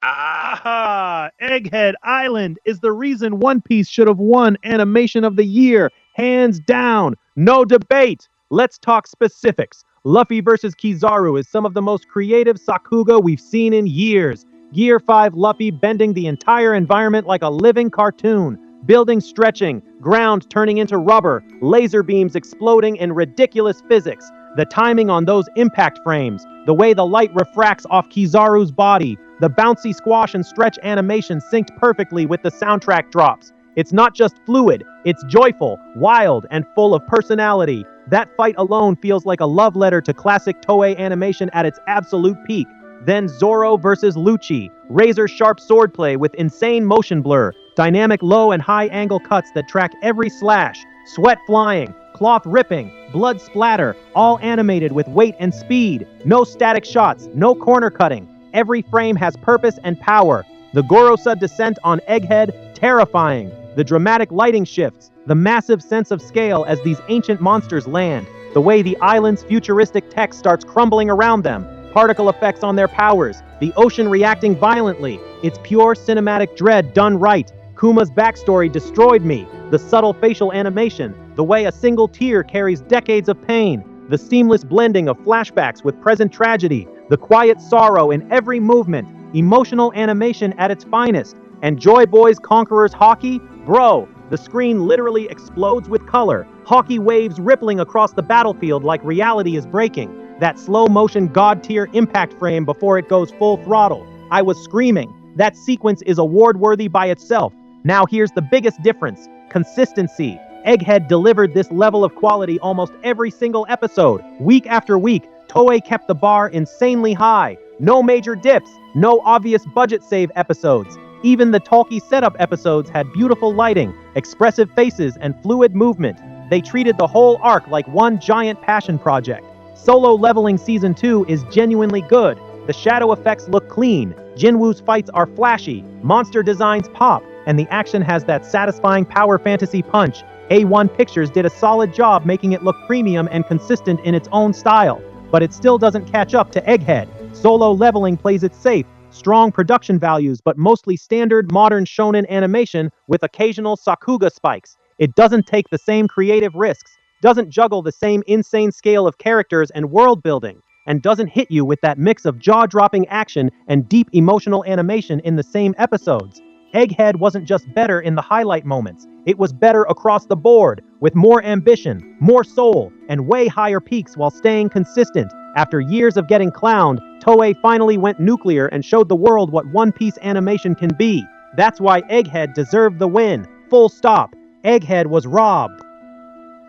Ah, Egghead Island is the reason One Piece should have won Animation of the Year. Hands down. No debate. Let's talk specifics. Luffy versus Kizaru is some of the most creative Sakuga we've seen in years. Gear 5 Luffy bending the entire environment like a living cartoon. Buildings stretching, ground turning into rubber, laser beams exploding in ridiculous physics. The timing on those impact frames, the way the light refracts off Kizaru's body, the bouncy squash and stretch animation synced perfectly with the soundtrack drops. It's not just fluid, it's joyful, wild, and full of personality. That fight alone feels like a love letter to classic Toei animation at its absolute peak. Then Zoro versus Lucci, razor-sharp swordplay with insane motion blur, dynamic low and high angle cuts that track every slash, sweat flying, cloth ripping, blood splatter, all animated with weight and speed. No static shots, no corner cutting. Every frame has purpose and power. The Gorosa descent on Egghead, terrifying. The dramatic lighting shifts, the massive sense of scale as these ancient monsters land. The way the island's futuristic tech starts crumbling around them. Particle effects on their powers. The ocean reacting violently. It's pure cinematic dread done right. Kuma's backstory destroyed me. The subtle facial animation. The way a single tear carries decades of pain. The seamless blending of flashbacks with present tragedy. The quiet sorrow in every movement. Emotional animation at its finest. And Joy Boy's Conqueror's hockey? Bro, the screen literally explodes with color. Hockey waves rippling across the battlefield like reality is breaking. That slow motion god tier impact frame before it goes full throttle. I was screaming. That sequence is award worthy by itself. Now here's the biggest difference. Consistency. Egghead delivered this level of quality almost every single episode. Week after week, Toei kept the bar insanely high. No major dips, no obvious budget save episodes. Even the talky setup episodes had beautiful lighting, expressive faces, and fluid movement. They treated the whole arc like one giant passion project. Solo Leveling Season 2 is genuinely good. The shadow effects look clean, Jinwoo's fights are flashy, monster designs pop, and the action has that satisfying power fantasy punch. A1 Pictures did a solid job making it look premium and consistent in its own style, but it still doesn't catch up to Egghead. Solo Leveling plays it safe, strong production values, but mostly standard modern shonen animation with occasional Sakuga spikes. It doesn't take the same creative risks, doesn't juggle the same insane scale of characters and world building, and doesn't hit you with that mix of jaw-dropping action and deep emotional animation in the same episodes. Egghead wasn't just better in the highlight moments, it was better across the board, with more ambition, more soul, and way higher peaks while staying consistent. After years of getting clowned, Toei finally went nuclear and showed the world what One Piece animation can be. That's why Egghead deserved the win. Full stop. Egghead was robbed.